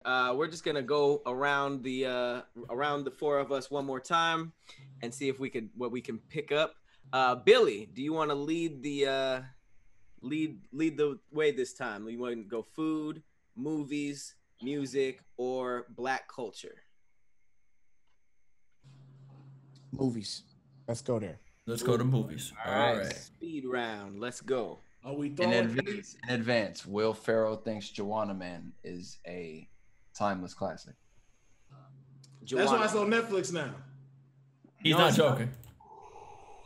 We're just gonna go around the four of us one more time, and see if we can pick up. Billy, do you want to lead the way this time? You want to go food, movies, music, or black culture? Movies. Let's go there. Let's go to movies. All right. Speed round. Let's go. Are we In throwing advance, Will Ferrell thinks Joanna Man is a timeless classic. That's why it's on Netflix now. He's not joking.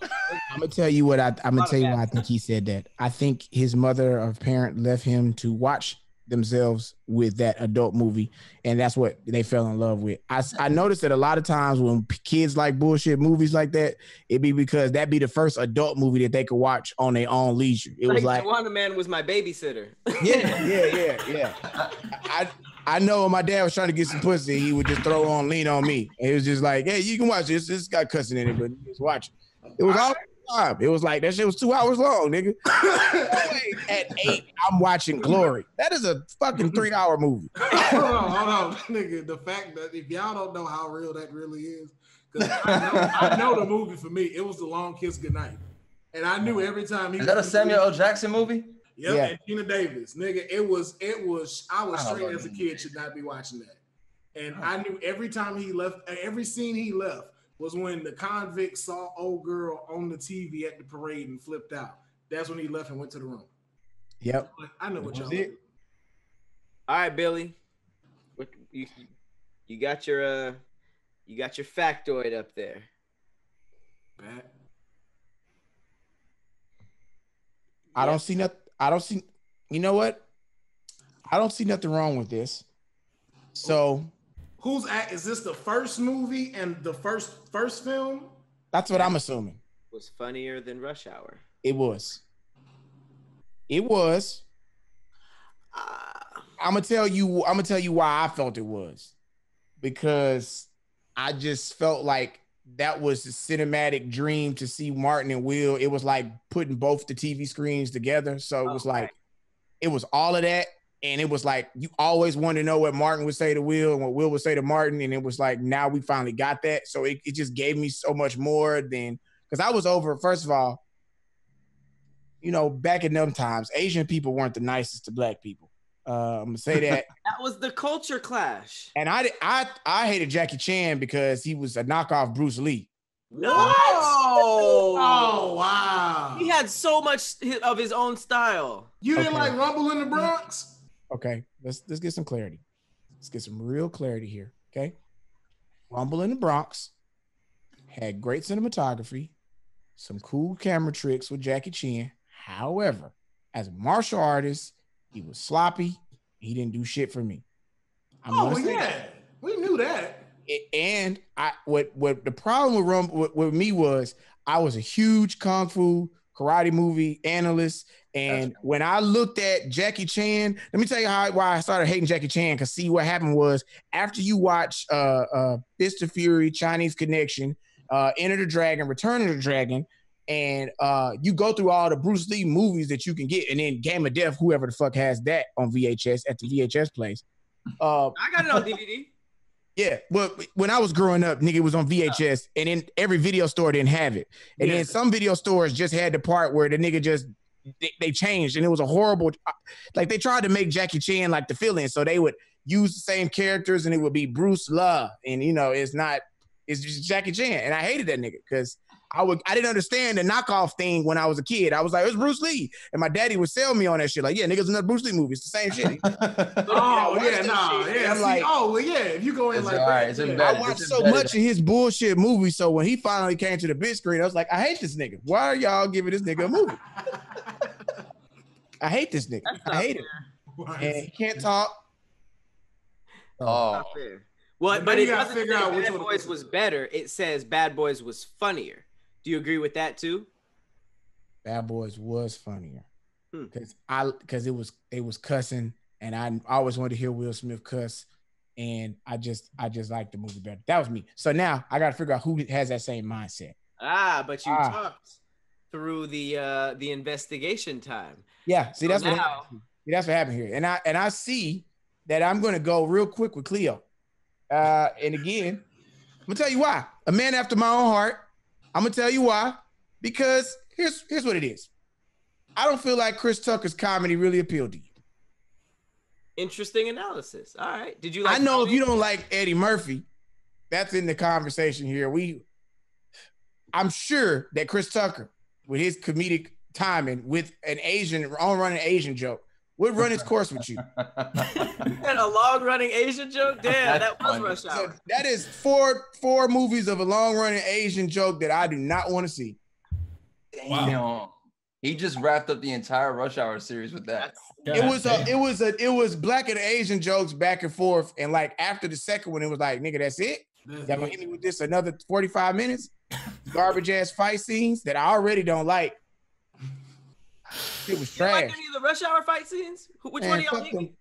I'm gonna tell you what I'm gonna tell you why I think he said that. I think his mother or parent left him to watch themselves with that adult movie, and that's what they fell in love with. I noticed that a lot of times when kids like bullshit movies like that, it be because that be the first adult movie that they could watch on their own leisure. It was like Wonder Man was my babysitter. Yeah. I know when my dad was trying to get some pussy, he would just throw on Lean on Me. And it was just like, hey, you can watch this. This got cussing in it, but just watch it. It was all the time. It was like that shit was 2 hours long, nigga. At 8, I'm watching Glory. That is a fucking 3-hour movie. Hold on, nigga. The fact that if y'all don't know how real that really is, because I know the movie for me, it was The Long Kiss Goodnight. And I knew every time he Is that a Samuel L. Jackson movie? Yep, yeah. And Gina Davis. Nigga, it was I was straight as a kid, should not be watching that. And I knew every time he left, every scene he left was when the convict saw old girl on the TV at the parade and flipped out. That's when he left and went to the room. Yep. I know what y'all did. All right, Billy. What you got your factoid up there. Pat. I don't see nothing. You know what? I don't see nothing wrong with this. So, is this the first movie and the first film? That's what I'm assuming. Was funnier than Rush Hour. It was. I'm gonna tell you why I felt it was, because I just felt like that was a cinematic dream to see Martin and Will. It was like putting both the TV screens together. So it was like, it was all of that. And it was like, you always wanted to know what Martin would say to Will and what Will would say to Martin. And it was like, now we finally got that. So it just gave me so much more than, because I was over, first of all, you know, back in them times, Asian people weren't the nicest to black people. I'm gonna say that. That was the culture clash. And I hated Jackie Chan because he was a knockoff Bruce Lee. What? Oh wow! He had so much of his own style. You didn't like Rumble in the Bronx? Okay, let's get some clarity. Let's get some real clarity here. Okay, Rumble in the Bronx had great cinematography, some cool camera tricks with Jackie Chan. However, as a martial artist, he was sloppy. He didn't do shit for me. We knew that. And what the problem with me was, I was a huge kung fu karate movie analyst, and when I looked at Jackie Chan, let me tell you why I started hating Jackie Chan. Because see, what happened was, after you watch Fist of Fury, Chinese Connection, Enter the Dragon, Return of the Dragon, and you go through all the Bruce Lee movies that you can get, and then Game of Death, whoever the fuck has that on VHS at the VHS place. I got it on DVD. Yeah, but when I was growing up, nigga, it was on VHS, and then every video store didn't have it. And then some video stores just had the part where the nigga just, they changed, and it was a horrible, like they tried to make Jackie Chan like the villain, so they would use the same characters, and it would be Bruce Lee, and you know, it's just Jackie Chan, and I hated that nigga, because I didn't understand the knockoff thing when I was a kid. I was like, it's Bruce Lee. And my daddy would sell me on that shit. Like, yeah, niggas, another Bruce Lee movie. It's the same shit. I'm like, if you go in like that. I watched so much of his bullshit movie. So when he finally came to the big screen, I was like, I hate this nigga. Why are y'all giving this nigga a movie? I hate this nigga. I hate him. And he can't talk. Not fair. Well, but it doesn't say Bad Boys was better. It says Bad Boys was funnier. Do you agree with that too? Bad Boys was funnier because it was cussing, and I always wanted to hear Will Smith cuss, and I just liked the movie better. That was me. So now I got to figure out who has that same mindset. But you talked through the investigation time. Yeah, see, that's what happened here, and I see that I'm going to go real quick with Khleo. And again, I'm going to tell you why. A man after my own heart. I'm going to tell you why. Because here's what it is. I don't feel like Chris Tucker's comedy really appealed to you. Interesting analysis. All right. Did you like? I know if you don't like Eddie Murphy, that's in the conversation here. I'm sure that Chris Tucker, with his comedic timing, with an on-running Asian joke, would run its course with you. And a long-running Asian joke? Damn, that was Rush Hour. So that is four movies of a long-running Asian joke that I do not want to see. Wow. He just wrapped up the entire Rush Hour series with that. It was Black and Asian jokes back and forth, and like after the second one, it was like, nigga, that's it. Y'all gonna hit me with this another 45 minutes? Garbage ass fight scenes that I already don't like. It was trash. You like any of the Rush Hour fight scenes? Which one do y'all think?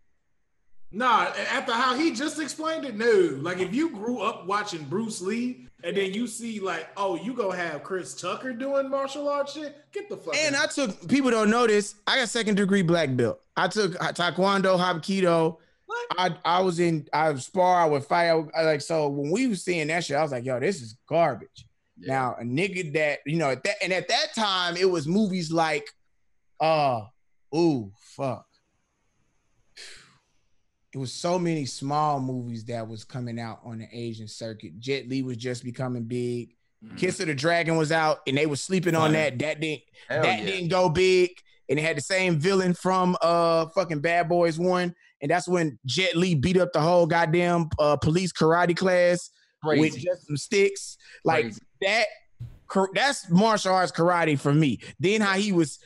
Nah, after how he just explained it, no. Like if you grew up watching Bruce Lee and then you see like, oh, you gonna have Chris Tucker doing martial arts shit? Get the fuck And out. I took, people don't know this, I got 2nd degree black belt. I took Taekwondo, Hapkido. What? I would spar, I would fight. So when we was seeing that shit, I was like, yo, this is garbage. Yeah. Now, a nigga that, at that time, it was movies like, fuck. It was so many small movies that was coming out on the Asian circuit. Jet Li was just becoming big. Kiss of the Dragon was out, and they were sleeping on that. That didn't go big, and it had the same villain from fucking Bad Boys 1, and that's when Jet Li beat up the whole goddamn police karate class with just some sticks. Like that. That's martial arts karate for me. Then how he was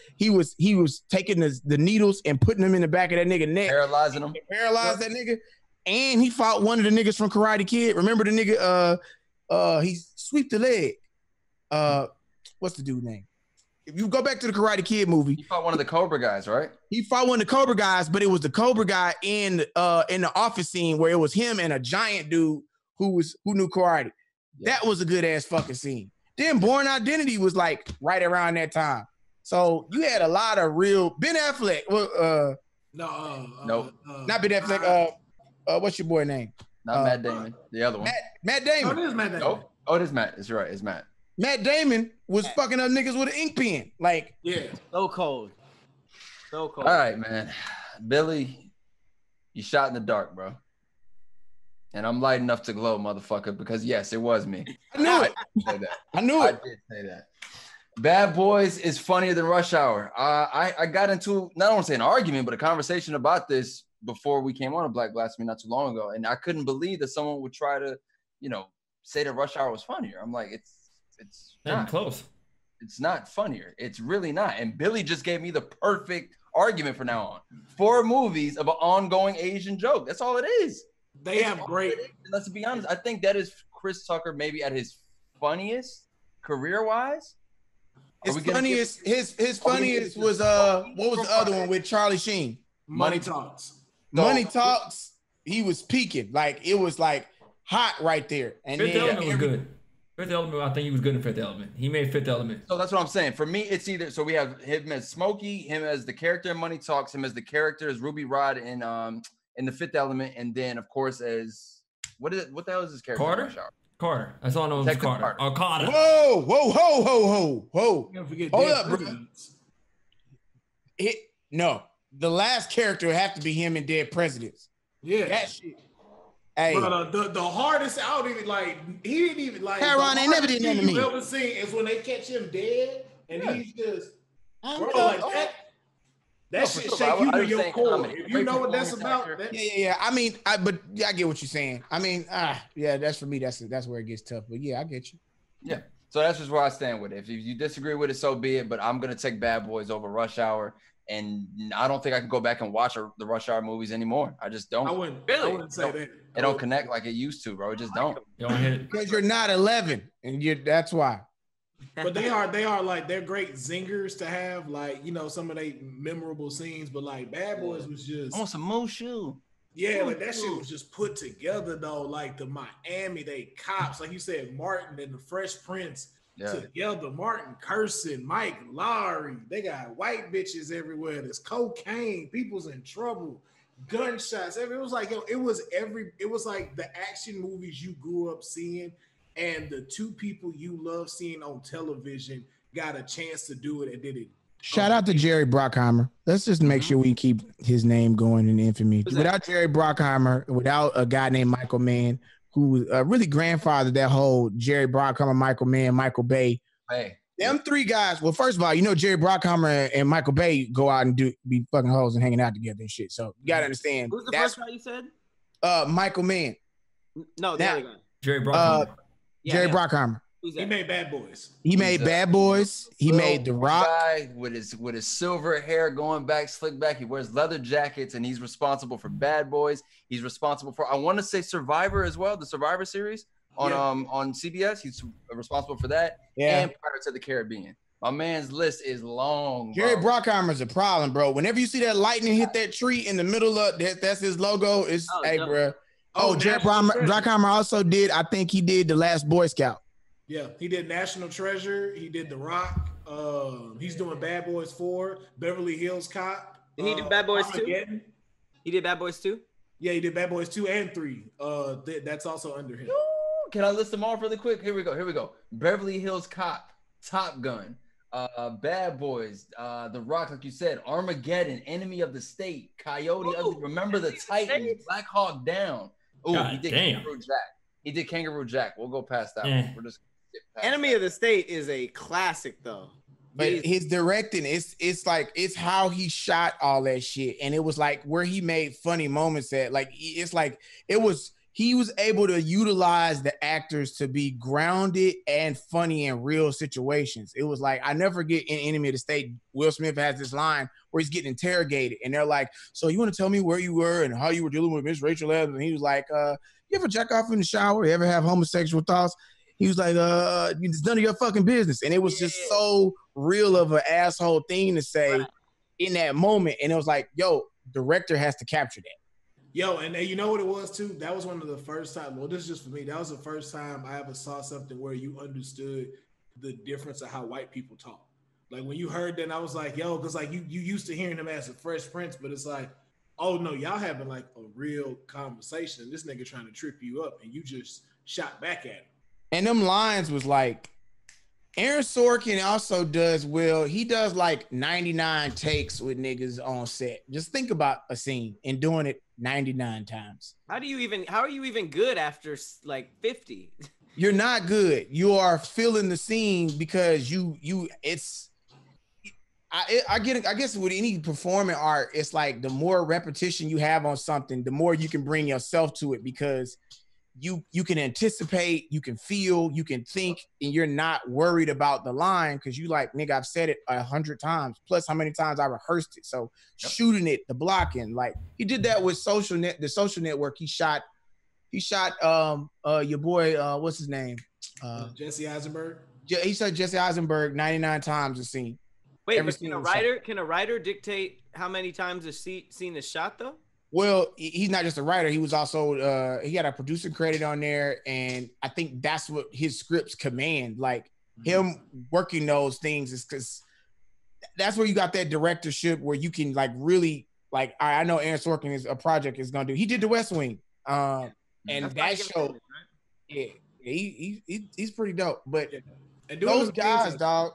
taking the needles and putting them in the back of that nigga neck, paralyzing him, paralyzed that nigga, and he fought one of the niggas from Karate Kid. Remember the nigga? He sweep the leg. What's the dude name? If you go back to the Karate Kid movie, he fought one of the Cobra guys, right? He fought one of the Cobra guys, but it was the Cobra guy in the office scene where it was him and a giant dude who knew karate. Yeah. That was a good ass fucking scene. Then Born Identity was like right around that time. So you had a lot of real Ben Affleck. Nope. Not Ben Affleck. What's your boy name? Not Matt Damon. The other one. Matt Damon. Oh, it is Matt Damon. Nope. Oh, it is Matt. It's right. It's Matt. Matt Damon was fucking up niggas with an ink pen. Like, yeah. So cold. All right, man. Billy, you shot in the dark, bro. And I'm light enough to glow, motherfucker, because yes, it was me. I knew it. I knew it. I did say that. Bad Boys is funnier than Rush Hour. I got into, not want to say an argument, but a conversation about this before we came on a Black Blasphemy not too long ago. And I couldn't believe that someone would try to, say that Rush Hour was funnier. I'm like, it's not close. It's not funnier. It's really not. And Billy just gave me the perfect argument for now on. 4 movies of an ongoing Asian joke. That's all it is. They have great. Let's be honest. I think that is Chris Tucker maybe at his funniest career-wise. His funniest was what was the other one with Charlie Sheen? Money Talks. Money Talks. He was peaking. Like it was like hot right there. And Fifth Element was good. Fifth Element, I think he was good in Fifth Element. He made Fifth Element. So that's what I'm saying. For me, it's either so we have him as Smokey, him as the character in Money Talks, him as the character as Ruby Rod in the Fifth Element, and then of course as what the hell is his character? Carter. That's all I know is Carter. Oh, Carter. Whoa. Hold up, bro. No, the last character would have to be him in Dead Presidents. Yeah, that shit. Hey, bro, the hardest out he didn't even like. Heron ain't never did nothing to me. You've ever seen is when they catch him dead and he's just like that. That shit shake you to your core. If you know what that's about. Yeah. I mean, I get what you're saying. I mean, yeah, that's for me. That's where it gets tough. But yeah, I get you. Yeah. So that's just where I stand with it. If you disagree with it, so be it. But I'm gonna take Bad Boys over Rush Hour, and I don't think I can go back and watch the Rush Hour movies anymore. I just don't. I wouldn't say that. It don't connect like it used to, bro. It just don't. Because you're not 11, and that's why. But they are like they're great zingers to have, like some of they memorable scenes. But like Bad Boys was just I want some Mushu. Yeah, like that shit was just put together though. Like the Miami, they cops, like you said, Martin and the Fresh Prince together. Martin cursing, Mike Lowry. They got white bitches everywhere. There's cocaine. People's in trouble. gunshots. It was like, yo, it was like the action movies you grew up seeing, and the two people you love seeing on television got a chance to do it and did it. Shout out to Jerry Bruckheimer. Let's just make sure we keep his name going in infamy. Without Jerry Bruckheimer, without a guy named Michael Mann, who really grandfathered that whole Jerry Bruckheimer, Michael Mann, Michael Bay. Hey. Them three guys, well, first of all, Jerry Bruckheimer and Michael Bay go out and be fucking hoes and hanging out together and shit. So you gotta understand. Who's the first guy you said? Michael Mann. No, the other guy. Jerry Bruckheimer. Jerry Bruckheimer. He made Bad Boys. He made Bad Boys. He made The Rock. Guy with his silver hair going back, slick back. He wears leather jackets, and he's responsible for Bad Boys. He's responsible for, I want to say, Survivor as well, the Survivor series on CBS. He's responsible for that. Yeah. And Pirates of the Caribbean. My man's list is long. Jerry Bruckheimer's a problem, bro. Whenever you see that lightning hit that tree in the middle of that's his logo. It's bro. Jerry Bruckheimer also did. I think he did The Last Boy Scout. Yeah, he did National Treasure. He did The Rock. He's doing Bad Boys 4, Beverly Hills Cop. Did he do Bad Boys 2? He did Bad Boys 2? Yeah, he did Bad Boys 2 and 3. That's also under him. Can I list them all really quick? Here we go. Beverly Hills Cop, Top Gun, Bad Boys, The Rock, like you said, Armageddon, Enemy of the State, Coyote Ugly, Remember the Titans, Black Hawk Down. Oh, he did Kangaroo Jack. He did Kangaroo Jack. We'll go past that one. We're just Enemy of the State is a classic though. But his directing, it's how he shot all that shit. And it was like where he made funny moments at. Like he was able to utilize the actors to be grounded and funny in real situations. It was like, I never forget in Enemy of the State, Will Smith has this line where he's getting interrogated and they're like, so you want to tell me where you were and how you were dealing with Miss Rachel Evans? And he was like, you ever jack off in the shower? You ever have homosexual thoughts? He was like, it's none of your fucking business. And it was just so real of an asshole thing to say in that moment. And it was like, yo, director has to capture that. Yo, and you know what it was too? That was one of the first times, well, this is just for me, that was the first time I ever saw something where you understood the difference of how white people talk. Like when you heard that, I was like, yo, because like you used to hearing him as a Fresh Prince, but it's like, oh no, y'all having like a real conversation and this nigga trying to trip you up and you just shot back at him. And them lines was like, Aaron Sorkin also does he does like 99 takes with niggas on set. Just think about a scene and doing it 99 times. How are you even good after like 50? You're not good. You are feeling the scene because I get it. I guess with any performing art, it's like the more repetition you have on something, the more you can bring yourself to it because you can anticipate, you can feel, you can think, and you're not worried about the line because you like, nigga, I've said it 100 times, plus how many times I rehearsed it. So shooting it, the blocking, like he did that with the Social Network. He shot your boy, what's his name? Jesse Eisenberg. He shot Jesse Eisenberg 99 times a scene. Wait, but can a writer dictate how many times a scene is shot though? Well, he's not just a writer. He was also he had a producer credit on there, and I think that's what his scripts command. Like him working those things is because that's where you got that directorship where you can like really like. I know Aaron Sorkin is a project is gonna do. He did The West Wing, and that show, he's pretty dope. But and those guys, dog,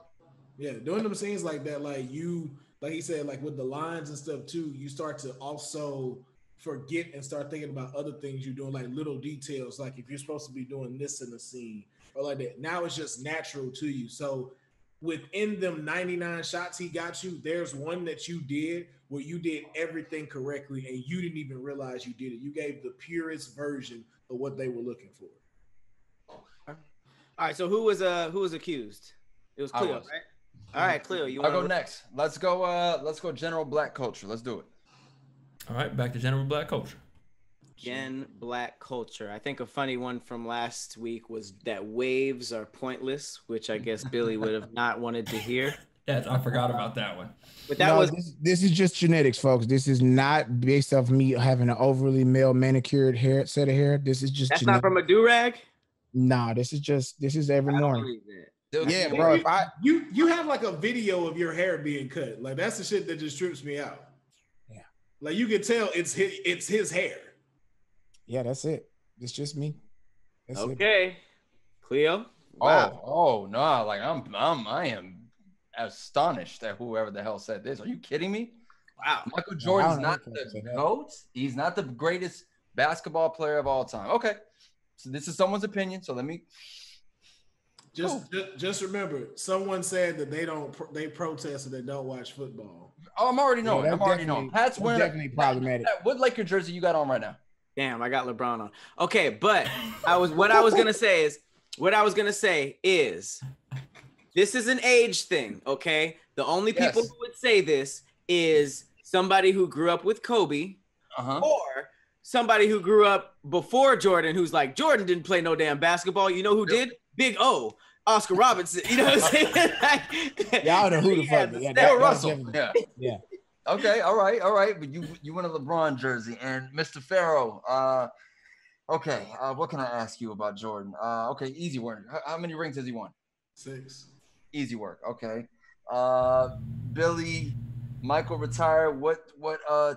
doing them scenes like that, like you. Like he said, like with the lines and stuff too, you start to also forget and start thinking about other things you're doing, like little details. Like if you're supposed to be doing this in the scene or like that, now it's just natural to you. So within them 99 shots he got you, there's one that you did where you did everything correctly and you didn't even realize you did it. You gave the purest version of what they were looking for. All right, so who was accused? It was Khleo, right? All right, Khleo, I'll go next. Let's go general black culture. Let's do it. All right, back to general black culture. Gen black culture. I think a funny one from last week was that waves are pointless, which I guess Billy would have not wanted to hear. Yes, I forgot about that one. But that this is just genetics, folks. This is not based off me having an overly male manicured set of hair. This is just that's genetics. not from a do-rag? Nah, this is every morning. Dude, yeah, bro. You have like a video of your hair being cut. Like that's the shit that just trips me out. Yeah. Like you can tell it's his hair. Yeah, that's it. It's just me. That's it. Okay, Khleo. Wow. Oh no! Like I am astonished at whoever the hell said this. Are you kidding me? Wow. Michael Jordan's not the GOAT. He's not the greatest basketball player of all time. Okay, so this is someone's opinion. So let me just remember, someone said that they protest and they don't watch football. Oh, I'm already knowing. Yeah, I'm already knowing. Pat's wearing definitely problematic. What Laker jersey you got on right now? Damn, I got LeBron on. Okay, but what I was gonna say is this is an age thing, okay? The only people who would say this is somebody who grew up with Kobe, or somebody who grew up before Jordan, who's like, Jordan didn't play no damn basketball. You know who did? Big O, Oscar Robertson. You know what I'm saying? Y'all know who the fuck. Bill Russell. Yeah. Okay, all right. But you want a LeBron jersey, and Mr. Pharaoh. Okay. What can I ask you about Jordan? Okay, easy work. How many rings has he won? 6. Easy work. Okay. Billy, Michael retired. What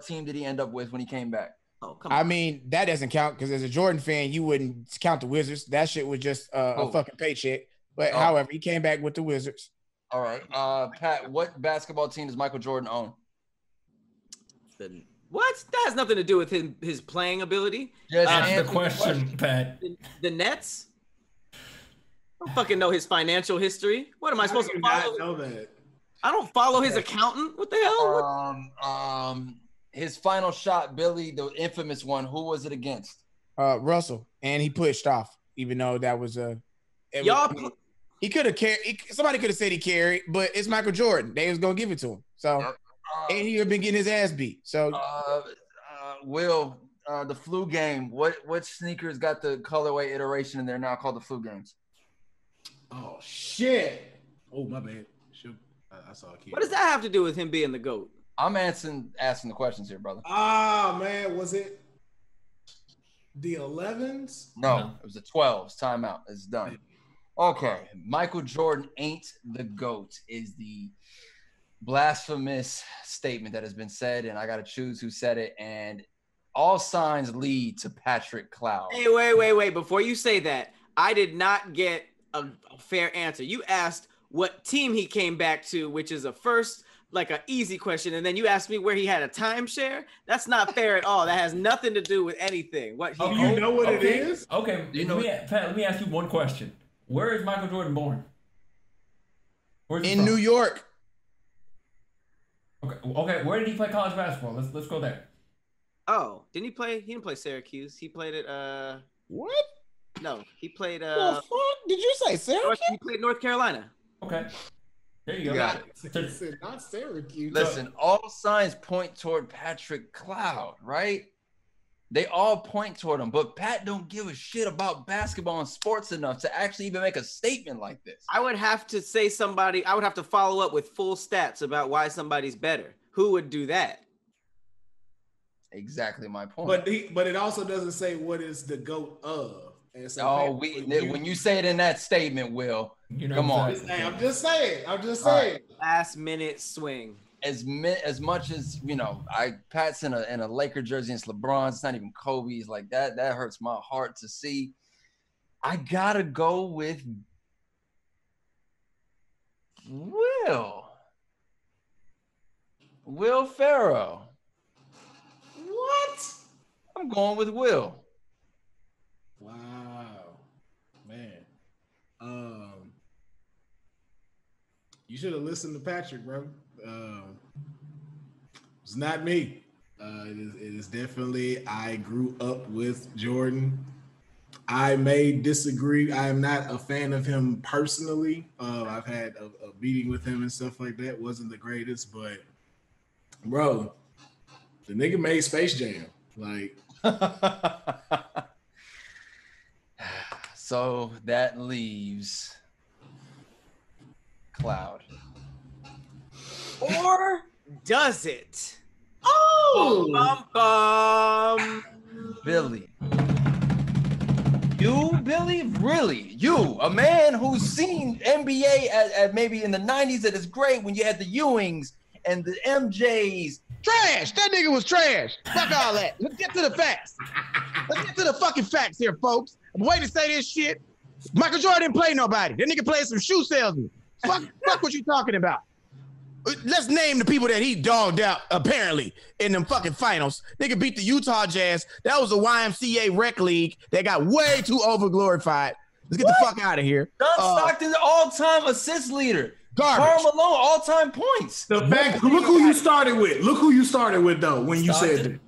team did he end up with when he came back? Oh, come on. I mean, that doesn't count because as a Jordan fan, you wouldn't count the Wizards. That shit was just a fucking paycheck. But however, he came back with the Wizards. All right. Pat, what basketball team does Michael Jordan own? What? That has nothing to do with his playing ability. Yes, answer the question, Pat. The Nets? I don't fucking know his financial history. What am I supposed to follow? I know that. I don't follow his accountant. What the hell? His final shot, Billy, the infamous one. Who was it against? Russell, and he pushed off, even though that was he could have carried. Somebody could have said he carried, but it's Michael Jordan. They was gonna give it to him. So, and he had been getting his ass beat. So, Will, the flu game. What sneakers got the colorway iteration in there now called the flu games? Oh shit! Oh my bad. Shoot, I saw a kid. What does that have to do with him being the GOAT? I'm asking the questions here, brother. Man, was it the 11s? No, it was the 12s. Timeout. It's done. Okay, Michael Jordan ain't the GOAT is the blasphemous statement that has been said, and I got to choose who said it. And all signs lead to Patrick Khleo. Hey, wait. Before you say that, I did not get a fair answer. You asked what team he came back to, which is a first, like an easy question, and then you asked me where he had a timeshare. That's not fair at all. That has nothing to do with anything. What he you know what it is? Okay, Pat, let me ask you one question. Where is Michael Jordan born? In New York. Okay. Where did he play college basketball? Let's go there. Oh, didn't he play? He didn't play Syracuse. He played at What? No, he played The fuck did you say, Syracuse? He played North Carolina. Okay. There you go. Got it. Not Syracuse. Listen, all signs point toward Patrick Khleo, right? They all point toward him, but Pat don't give a shit about basketball and sports enough to actually even make a statement like this. I would have to say I would have to follow up with full stats about why somebody's better. Who would do that? Exactly my point. But it also doesn't say what is the GOAT of. When you say it in that statement, Will, come on. Hey, I'm just saying. Right. Last minute swing. As much as Pat's in a Laker jersey and it's LeBron's, it's not even Kobe's, like that hurts my heart to see. I gotta go with Will Pharaoh. What? I'm going with Will. Wow, man. You should have listened to Patrick, bro. It's not me. It is definitely, I grew up with Jordan. I may disagree. I am not a fan of him personally. I've had a meeting with him and stuff like that. Wasn't the greatest, but bro, the nigga made Space Jam. Like, so that leaves Cloud. Or does it? Oh, Billy. You, Billy? Really? You, a man who's seen NBA at maybe in the 90s at its great when you had the Ewings and the MJs, Trash. That nigga was trash. Fuck all that. Let's get to the facts. Let's get to the fucking facts here, folks. I'm waiting to say this shit. Michael Jordan didn't play nobody. That nigga played some shoe salesman. Fuck what you talking about. Let's name the people that he dogged out, apparently, in them fucking finals. Nigga beat the Utah Jazz. That was a YMCA rec league that got way too overglorified. Let's get the fuck out of here. John Stockton, all-time assist leader. Garbage. Karl Malone, all-time points. The fact, look who you started with. Look who you started with, though, when you said that.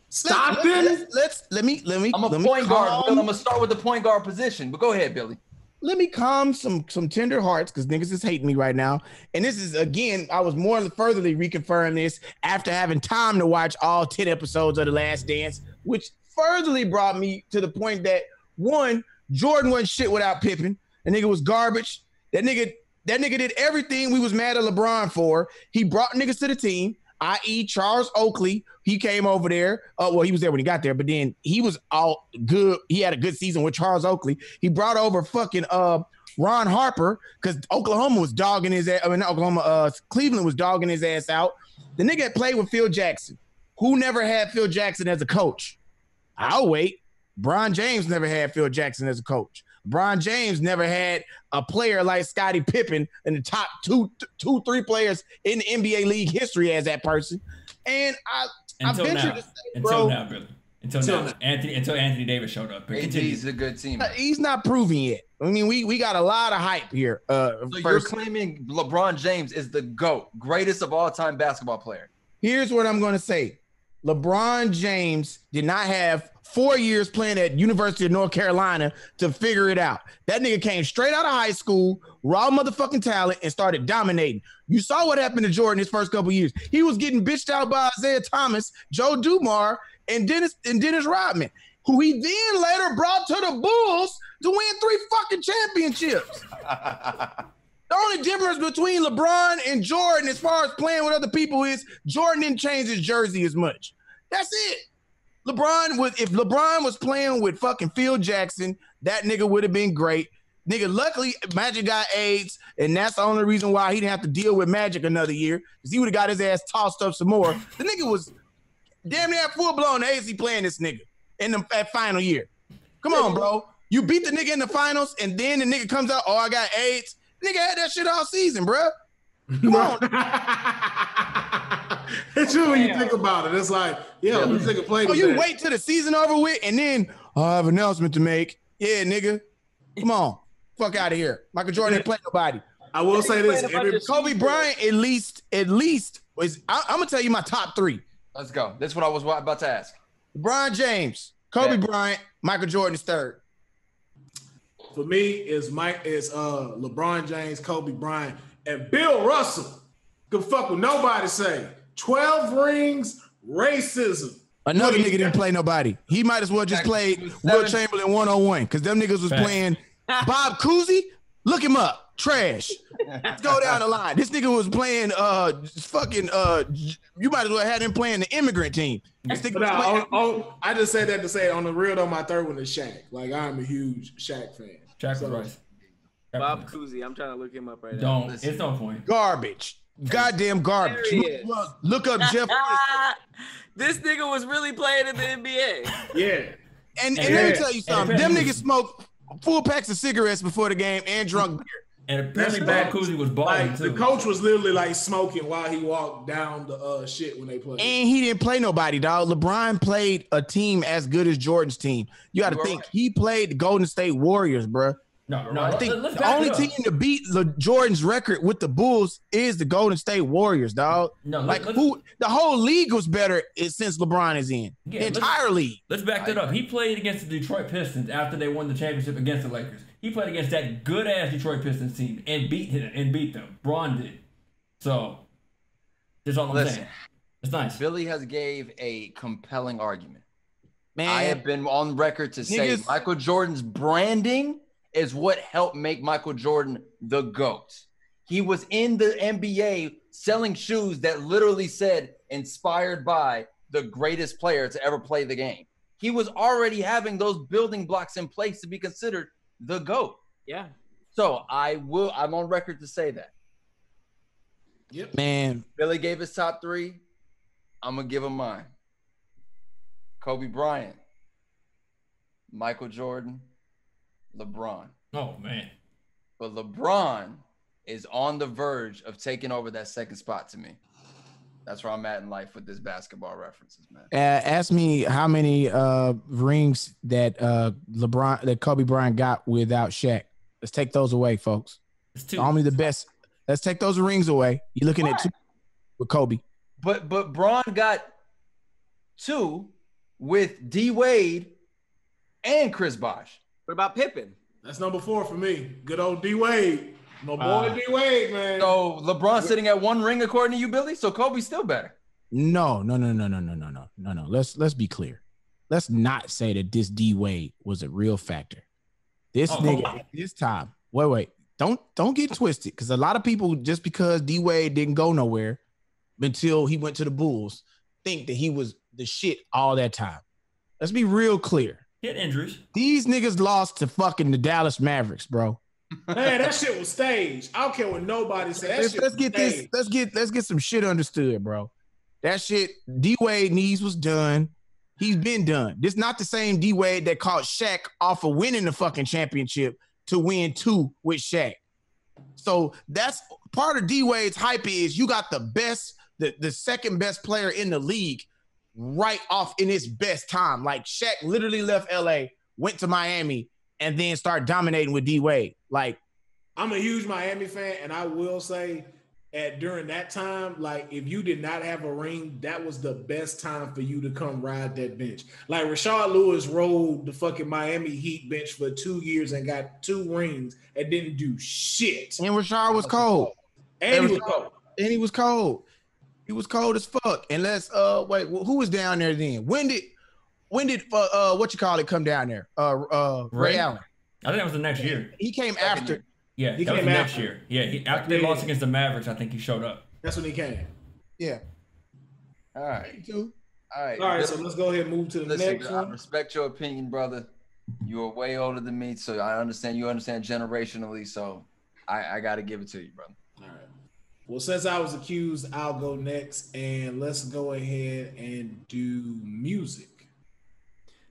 Stockton? Let me. I'm a point guard. I'm going to start with the point guard position, but go ahead, Billy. Let me calm some tender hearts because niggas is hating me right now. And this is, again, I was more furtherly reconfirming this after having time to watch all 10 episodes of The Last Dance, which furtherly brought me to the point that, one, Jordan wasn't shit without Pippen. That nigga was garbage. That nigga did everything we was mad at LeBron for. He brought niggas to the team, i.e. Charles Oakley. He came over there. Well, he was there when he got there, but then he was all good. He had a good season with Charles Oakley. He brought over fucking Ron Harper because Oklahoma was dogging his ass. I mean, not Oklahoma, Cleveland was dogging his ass out. The nigga had played with Phil Jackson. Who never had Phil Jackson as a coach? I'll wait. Bron James never had Phil Jackson as a coach. Bron James never had a player like Scottie Pippen in the top three players in the NBA league history as that person. And I venture to say, until Anthony Davis showed up. AD's a good team. He's not proving yet. I mean, we got a lot of hype here. So you're claiming LeBron James is the GOAT, greatest of all time basketball player. Here's what I'm going to say. LeBron James did not have 4 years playing at University of North Carolina to figure it out. That nigga came straight out of high school, raw motherfucking talent, and started dominating. You saw what happened to Jordan his first couple years. He was getting bitched out by Isaiah Thomas, Joe Dumars, and Dennis Rodman, who he then later brought to the Bulls to win 3 fucking championships. The only difference between LeBron and Jordan as far as playing with other people is Jordan didn't change his jersey as much. That's it. If LeBron was playing with fucking Phil Jackson, that nigga would have been great. Nigga, luckily, Magic got AIDS, and that's the only reason why he didn't have to deal with Magic another year, because he would have got his ass tossed up some more. The nigga was damn near full-blown AIDS playing this nigga in that final year. Come on, bro. You beat the nigga in the finals, and then the nigga comes out, I got AIDS. The nigga had that shit all season, bro. Come on. It's true when you think about it. It's like, yeah, this nigga played. Oh, you wait till the season over with, and then I have an announcement to make. Yeah, nigga. Come on. Fuck out of here. Michael Jordan didn't play nobody. I will say this. Kobe Bryant at least was. I'm gonna tell you my top 3. Let's go. That's what I was about to ask. LeBron James, Kobe Bryant, Michael Jordan is 3rd. For me, it's LeBron James, Kobe Bryant, and Bill Russell. Could fuck with nobody say. 12 rings, racism. Another nigga didn't play nobody. He might as well just play Will Chamberlain 101 because them niggas was playing Bob Cousy. Look him up. Trash. Let's go down the line. This nigga was playing you might as well have him playing the immigrant team. I just said that to say on the real though, my 3rd one is Shaq. Like I'm a huge Shaq fan. Shaq was right. Bob Cousy. I'm trying to look him up right now. It's no point. Garbage. Goddamn garbage. Look up Jeff. This nigga was really playing in the NBA. Yeah. And let me tell you something. Them niggas smoked full packs of cigarettes before the game and drunk beer. And apparently Bob Cousy was balling too. The coach was literally like smoking while he walked down the shit when they played. And he didn't play nobody, dog. LeBron played a team as good as Jordan's team. You got to think he played the Golden State Warriors, bro. No. I think the only team to beat Jordan's record with the Bulls is the Golden State Warriors, dog. The whole league was better since LeBron is in. Yeah, the entire league. Let's back that up. He played against the Detroit Pistons after they won the championship against the Lakers. He played against that good ass Detroit Pistons team and beat them. Bron did. So that's all I'm saying. It's nice. Billy has gave a compelling argument. Man, I have been on record to say Michael Jordan's branding is what helped make Michael Jordan the GOAT. He was in the NBA selling shoes that literally said inspired by the greatest player to ever play the game. He was already having those building blocks in place to be considered the GOAT. Yeah. So I'm on record to say that. Yep. Man. Billy gave his top 3. I'm gonna give him mine. Kobe Bryant, Michael Jordan, LeBron. Oh man. But LeBron is on the verge of taking over that second spot to me. That's where I'm at in life with this basketball references, man. Ask me how many rings that Kobe Bryant got without Shaq. Let's take those away, folks. It's two. Only the best. Let's take those rings away. You're looking at two with Kobe. But Bron got 2 with D Wade and Chris Bosh. What about Pippen? That's number 4 for me. Good old D Wade. My boy D Wade, man. So LeBron sitting at 1 ring according to you, Billy. So Kobe's still better. No. Let's be clear. Let's not say that this D Wade was a real factor. This nigga at this time. Wait. Don't get twisted, because a lot of people, just because D Wade didn't go nowhere until he went to the Bulls, think that he was the shit all that time. Let's be real clear. He had injuries. These niggas lost to fucking the Dallas Mavericks, bro. Man, that shit was staged. I don't care what nobody said. Let's get some shit understood, bro. That shit, D Wade knees was done. He's been done. This not the same D Wade that caught Shaq off of winning the fucking championship to win 2 with Shaq. So that's part of D Wade's hype is you got the best, the second best player in the league right off in his best time. Like Shaq literally left LA, went to Miami, and then start dominating with D Wade. Like, I'm a huge Miami fan, and I will say during that time, like if you did not have a ring, that was the best time for you to come ride that bench. Like Rashard Lewis rode the fucking Miami Heat bench for 2 years and got 2 rings and didn't do shit. And Rashard was cold. And he was cold. And he was cold. He was cold as fuck. And let's wait, who was down there then? When did what you call it come down there? Ray Allen. I think that was the next year. He came after. Yeah, that was the next year. Yeah, after they lost against the Mavericks, I think he showed up. That's when he came. Yeah. All right. All right, so let's go ahead and move to the next one. I respect your opinion, brother. You are way older than me, so I understand. You understand generationally, so I got to give it to you, brother. All right. Well, since I was accused, I'll go next, and let's go ahead and do music.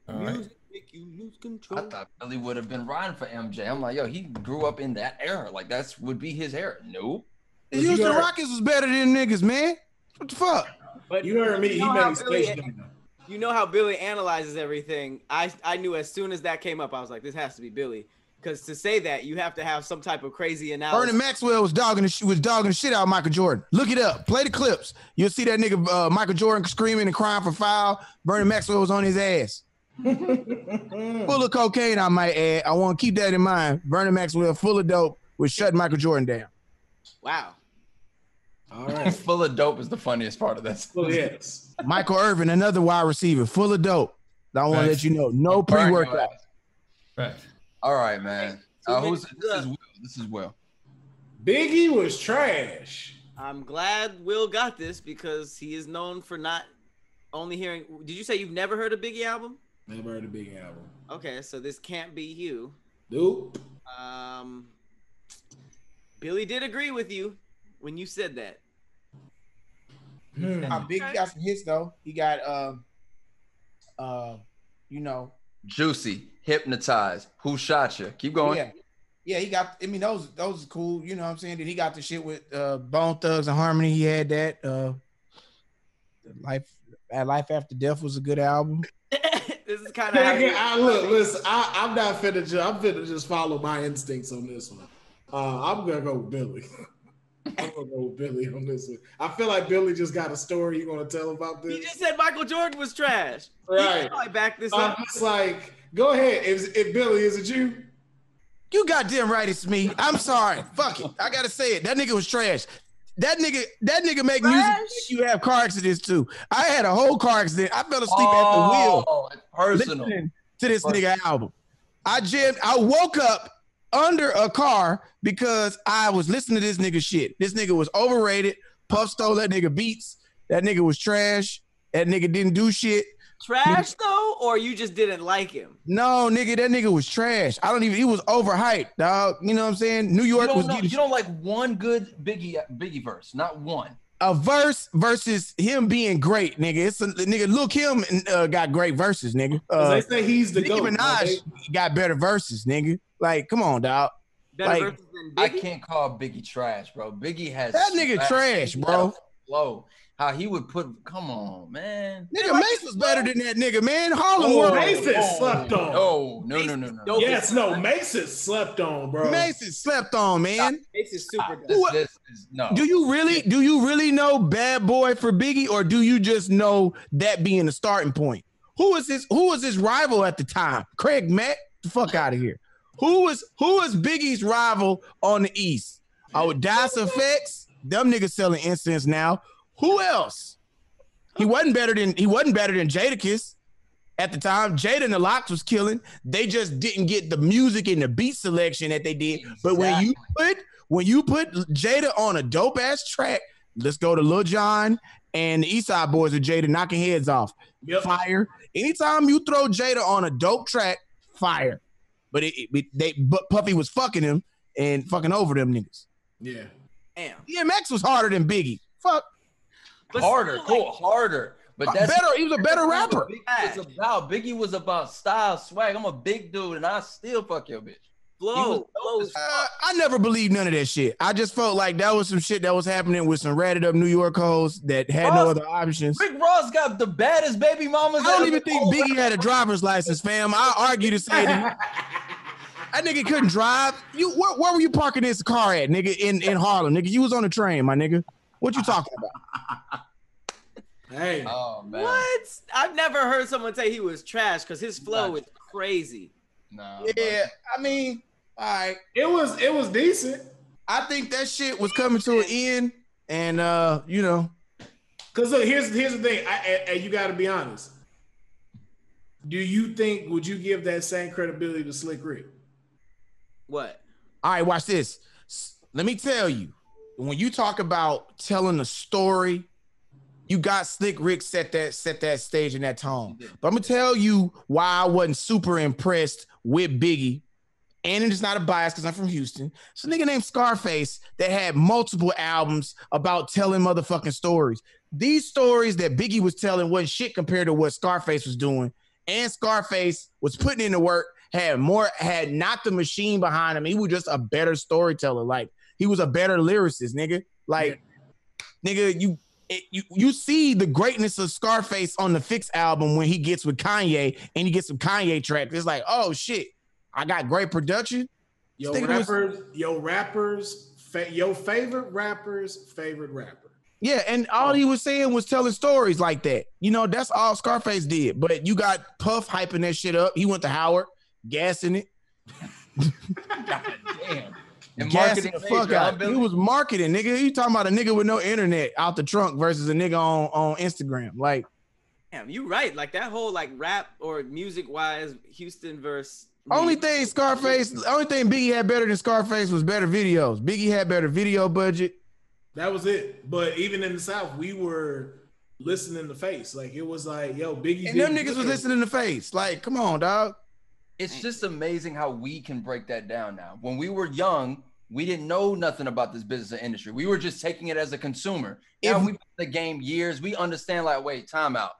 All right. Music make you lose control. I thought Billy would have been riding for MJ. I'm like, yo, he grew up in that era. Like, that's would be his era. Nope. The Houston Rockets was better than niggas, man. What the fuck? But you heard me. He made Space Jam. You know how Billy analyzes everything. I knew as soon as that came up, I was like, this has to be Billy. Because to say that, you have to have some type of crazy analysis. Vernon Maxwell was dogging the shit out of Michael Jordan. Look it up. Play the clips. You'll see that nigga Michael Jordan screaming and crying for foul. Vernon Maxwell was on his ass. Full of cocaine, I might add. I want to keep that in mind. Vernon Maxwell, full of dope, was shutting Michael Jordan down. Wow. All right. Full of dope is the funniest part of this. Well, yes. Michael Irvin, another wide receiver, full of dope. I want to let you know, no pre-workout. Right. All right, man. This is Will. Biggie was trash. I'm glad Will got this because he is known for not only hearing. Did you say you've never heard a Biggie album? Never heard a Biggie album. Okay, so this can't be you. Nope. Billy did agree with you when you said that. Biggie got some hits though. He got Juicy, Hypnotized, Who Shot You? Keep going. Yeah, he got. I mean, those are cool. You know what I'm saying? Then he got the shit with Bone Thugs and Harmony. He had that. Life After Death was a good album. This is kind of listen. I'm not finna. I'm finna just follow my instincts on this one. I'm gonna go with Billy. I'm gonna go with Billy on this one. I feel like Billy just got a story you gonna tell about this. He just said Michael Jordan was trash. Right. He probably back this up. It's like, go ahead. If Billy, is it you? You goddamn right, it's me. I'm sorry. Fuck it. I gotta say it. That nigga was trash. That nigga make music that you have car accidents too. I had a whole car accident. I fell asleep at the wheel. It's personal. Listening to this nigga album. I woke up under a car because I was listening to this nigga shit. This nigga was overrated. Puff stole that nigga beats. That nigga was trash. That nigga didn't do shit. Trash though, or you just didn't like him? No, nigga, that nigga was trash. He was overhyped, dog. You know what I'm saying? New York was getting. You don't like one good Biggie verse, not one. a verse versus him being great, nigga. It's a nigga. Lil Kim got great verses, nigga. They say he's the Nicki GOAT. Minaj got better verses, nigga. Like, come on, dog. Better verses than Biggie? I can't call Biggie trash, bro. Biggie has that nigga trash, bro. Flow. How he would put, come on, man. Nigga, Mace was better than that nigga, man. Harlem World. Mace is slept on. No. Yes, no, Mace is slept on, bro. Mace is slept on, man. Mace is super. No. Do you really know Bad Boy for Biggie, or do you just know that being the starting point? Who was his rival at the time? Craig Mack? The fuck out of here. Who was Biggie's rival on the East? Oh, Das Effects. Them niggas selling incense now. Who else? He wasn't better than Jadakiss at the time. Jada and the Locks was killing. They just didn't get the music and the beat selection that they did. Exactly. But when you put Jada on a dope ass track, let's go to Lil Jon and the East Side Boys with Jada knocking heads off. Yep. Fire. Anytime you throw Jada on a dope track, fire. But Puffy was fucking him and fucking over them niggas. Yeah. Damn. DMX was harder than Biggie. Fuck. But harder, cool, harder. But that's better. He was a better rapper. Biggie was about style, swag. I'm a big dude, and I still fuck your bitch. Flow. I never believed none of that shit. I just felt like that was some shit that was happening with some ratted up New York hoes that had no other options. Rick Ross got the baddest baby mamas. I don't even think Biggie had a driver's license, fam. I argue to say that nigga couldn't drive. Where were you parking this car at, nigga? In Harlem, nigga. You was on the train, my nigga. What you talking about? Hey. Oh man. What? I've never heard someone say he was trash because his flow is crazy. No. Yeah, I mean, all right. It was decent. I think that shit was coming to an end, and you know. Cause look, here's the thing. And you got to be honest. Would you give that same credibility to Slick Rick? What? All right, watch this. Let me tell you. When you talk about telling a story, you got Slick Rick set that stage and that tone. But I'm gonna tell you why I wasn't super impressed with Biggie, and it's not a bias because I'm from Houston. It's a nigga named Scarface that had multiple albums about telling motherfucking stories. These stories that Biggie was telling wasn't shit compared to what Scarface was doing, and Scarface was putting in the work, had not the machine behind him. He was just a better storyteller. Like, he was a better lyricist, nigga. Like, nigga, you see the greatness of Scarface on the Fix album when he gets with Kanye and he gets some Kanye tracks. It's like, oh shit, I got great production. Your favorite rapper's favorite rapper. Yeah, and all he was saying was telling stories like that. You know, that's all Scarface did. But you got Puff hyping that shit up. He went to Howard, gassing it. God damn. And marketing the fuck out. He was marketing, nigga. You talking about a nigga with no internet out the trunk versus a nigga on Instagram. Like, damn, you right. Like that whole like rap or music wise, Houston versus. Only thing Biggie had better than Scarface was better videos. Biggie had better video budget. That was it. But even in the South, we were listening to Face. Like, it was like, yo, Biggie. And them niggas was listening to Face. Like, come on, dog. It's just amazing how we can break that down now. When we were young, we didn't know nothing about this business or industry. We were just taking it as a consumer. Now we've been in the game years. We understand, like, wait, time out.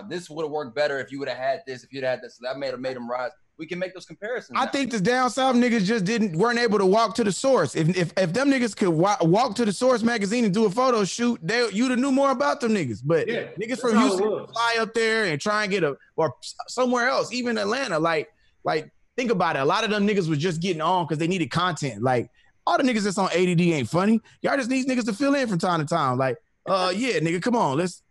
This would have worked better if you would have had this, if you'd had this. So that made them rise. We can make those comparisons. I think the down south niggas just weren't able to walk to the source. If them niggas could walk to the Source magazine and do a photo shoot, you'd have knew more about them niggas. But niggas from Houston fly up there and try and get or somewhere else, even Atlanta. Like, think about it. A lot of them niggas was just getting on because they needed content. Like, all the niggas that's on ADD ain't funny. Y'all just need niggas to fill in from time to time. Like, yeah, nigga, come on. Let's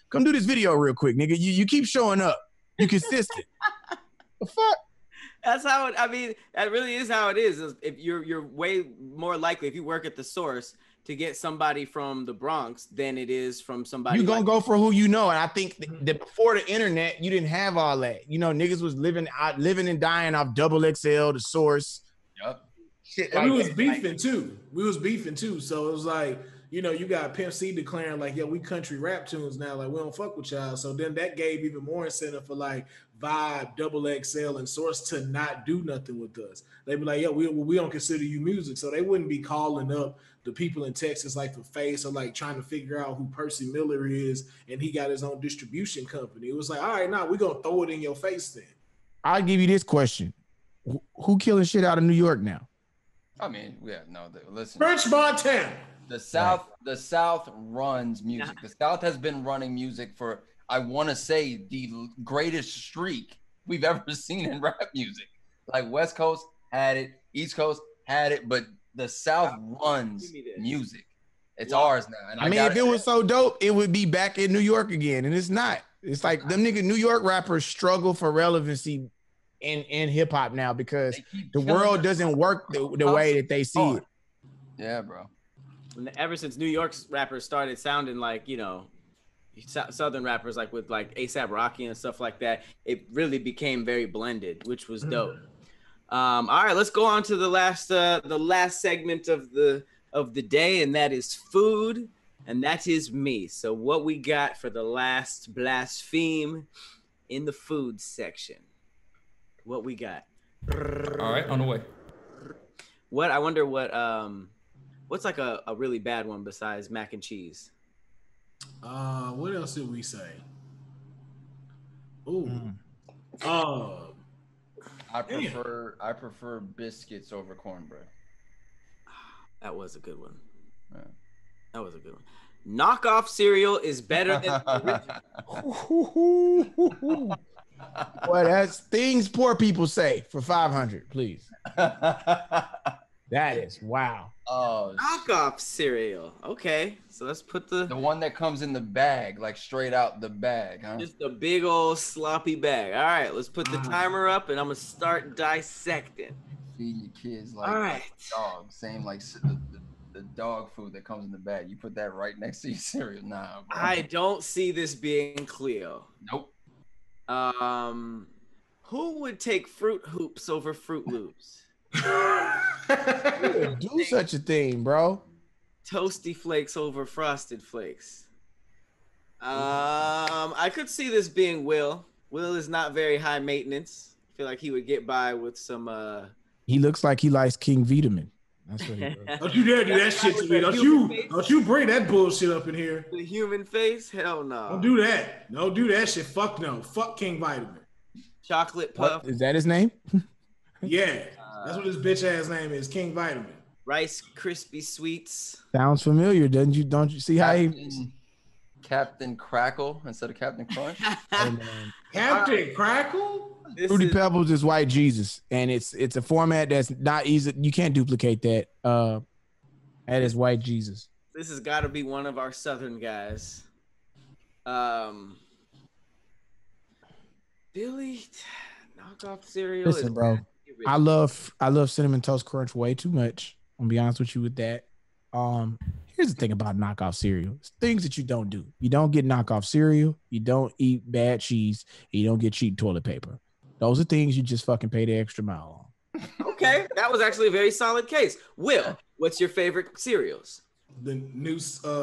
come do this video real quick, nigga. You keep showing up. You consistent. The fuck? That's how it, I mean, that really is how it is. If you're way more likely, if you work at the Source, to get somebody from the Bronx than it is from somebody. You're gonna go for who you know. And I think that before the internet, you didn't have all that. You know, niggas was living and dying off Double XL, the Source. Yep. Shit, and we was beefing too. So it was like, you know, you got Pimp C declaring like, yeah, we country rap tunes now, like we don't fuck with y'all. So then that gave even more incentive for like Vibe, Double XL, and Source to not do nothing with us. They'd be like, yeah, we don't consider you music. So they wouldn't be calling up the people in Texas like for Face or like trying to figure out who Percy Miller is and he got his own distribution company. It was like, all right, now we're gonna throw it in your face then. I'll give you this question. Who killing shit out of New York now? I mean, yeah, no, listen. French Montana. The South runs music. The South has been running music for, I want to say, the greatest streak we've ever seen in rap music. Like West Coast had it, East Coast had it, but the South runs music. It's ours now. And I mean, if it was so dope, it would be back in New York again, and it's not. It's like them nigga New York rappers struggle for relevancy in hip hop now because the world doesn't work the way that they see it. Yeah, bro. Ever since New York's rappers started sounding like, you know, Southern rappers like with like A$AP Rocky and stuff like that, it really became very blended, which was dope. All right, let's go on to the last segment of the day, and that is food, and that is me. So what we got for the last blaspheme in the food section? What we got? All right, on the way. What I wonder what's like a really bad one besides mac and cheese? What else did we say? Ooh. I prefer biscuits over cornbread. That was a good one. Yeah. That was a good one. Knockoff cereal is better than the original. Well, that's things poor people say for 500, please. That is wow. Oh, knockoff cereal. Okay, so let's put the one that comes in the bag, like straight out the bag, huh? Just a big old sloppy bag. All right, let's put the timer up, and I'm gonna start dissecting. Feed your kids like, all right, dog. Same like the dog food that comes in the bag. You put that right next to your cereal. Nah, bro. I don't see this being Khleo. Nope. Who would take Fruit Hoops over Fruit Loops? Do such a thing, bro. Toasty Flakes over Frosted Flakes. I could see this being Will. Will is not very high maintenance. I feel like he would get by with some He looks like he likes King Vitamin. That's what he does. Don't you dare do that shit to me. Don't you bring that bullshit up in here. The human face? Hell no. Don't do that. Don't do that shit. Fuck no. Fuck King Vitamin. Chocolate Puff. Is that his name? Yeah. That's what his bitch ass name is. King Vitamin. Rice Krispie Sweets. Sounds familiar, doesn't you? Don't you see how he Captain Crackle instead of Captain Crunch? Captain Crackle? Fruity Pebbles is White Jesus, and it's a format that's not easy. You can't duplicate that. That is White Jesus. This has got to be one of our Southern guys. Billy, knockoff cereal. Listen, bro. I love Cinnamon Toast Crunch way too much. I'm gonna be honest with you with that. Here's the thing about knockoff cereal. It's things that you don't do. You don't get knockoff cereal. You don't eat bad cheese. And you don't get cheap toilet paper. Those are things you just fucking pay the extra mile on. Okay, that was actually a very solid case. Will, what's your favorite cereals? The new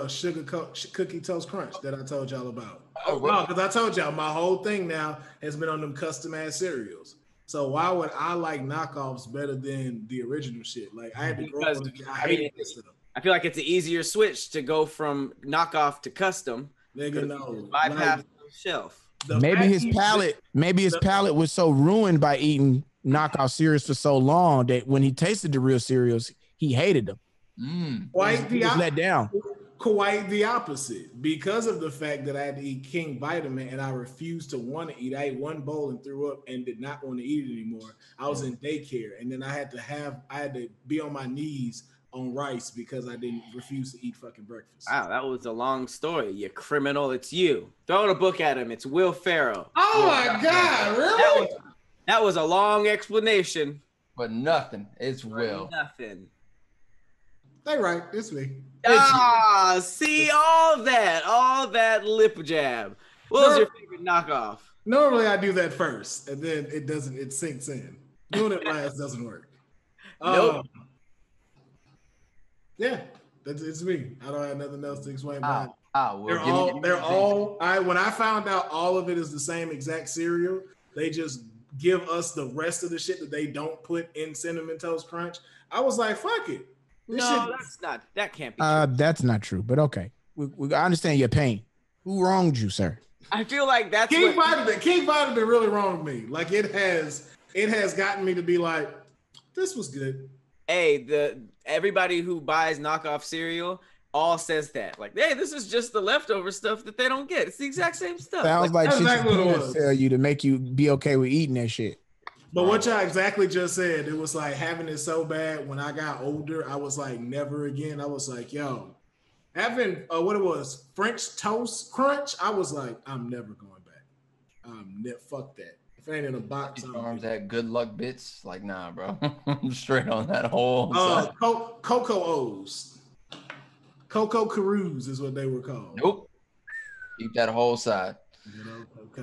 sugar cookie toast crunch that I told y'all about. Oh, no, because I told y'all my whole thing now has been on them custom ass cereals. So why would I like knockoffs better than the original shit? Like I had to grow up. I hate this stuff. I feel like it's an easier switch to go from knockoff to custom. Nigga, no. Bypass the shelf. Maybe his palate was so ruined by eating knockoff cereals for so long that when he tasted the real cereals, he hated them. Quite he was let down. Quite the opposite. Because of the fact that I had to eat King Vitamin and I refused to want to eat. I ate one bowl and threw up and did not want to eat it anymore. I was in daycare, and then I had to be on my knees on rice because I didn't refuse to eat fucking breakfast. Wow, that was a long story. You criminal, it's you. Throw the book at him. It's Will Pharaoh. Oh my God, really? That was a long explanation. But nothing. It's Will. Nothing. They right. It's me. See all that lip jab. What was your favorite knockoff? Normally I do that first, and then it sinks in. Doing it last doesn't work. Nope. Yeah, It's me. I don't have nothing else to explain. They're all. When I found out all of it is the same exact cereal, they just give us the rest of the shit that they don't put in Cinnamon Toast Crunch. I was like, fuck it. That can't be true. That's not true, but okay. I understand your pain. Who wronged you, sir? I feel like that's King Vitamin really wronged me. Like it has gotten me to be like, this was good. Hey, everybody who buys knockoff cereal all says that. Like, hey, this is just the leftover stuff that they don't get. It's the exact same stuff. Sounds like shit your parents tell you to make you be okay with eating that shit. But what y'all exactly just said, it was like having it so bad when I got older, I was like, never again. I was like, yo, having French toast crunch, I was like, I'm never going back. Fuck that. If it ain't in a box, arms that good luck bits. Like, nah, bro. I'm straight on that whole Cocoa O's. Cocoa Caroos is what they were called. Nope. Keep that whole side.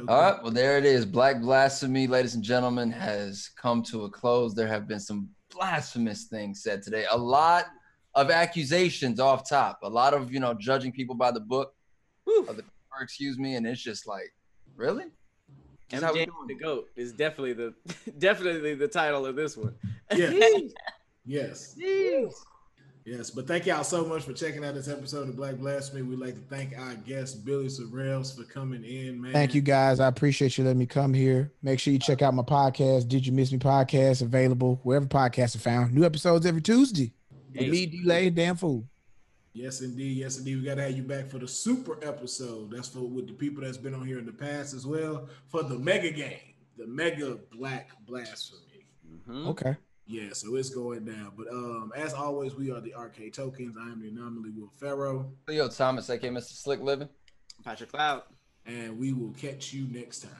All right, well, there it is. Black Blasphemy, ladies and gentlemen, has come to a close. There have been some blasphemous things said today. A lot of accusations off top. A lot of, judging people by the book. And it's just like, really? MJ the GOAT is definitely the title of this one. Yes. Yes, but thank y'all so much for checking out this episode of Black Blasphemy. We'd like to thank our guest, Billy Sorrells, for coming in, man. Thank you, guys. I appreciate you letting me come here. Make sure you check out my podcast, Did You Miss Me podcast, available wherever podcasts are found. New episodes every Tuesday. With me, D-Lay, damn fool. Yes, indeed. Yes, indeed. We got to have you back for the super episode. That's with the people that's been on here in the past as well, for the mega game, the mega Black Blasphemy. Mm-hmm. Okay. Yeah, so it's going down. But as always, we are the Arcade Tokens. I am the anomaly Will Pharaoh. Khleo Thomas, aka Mr. Slick Living. Patrick Cloud. And we will catch you next time.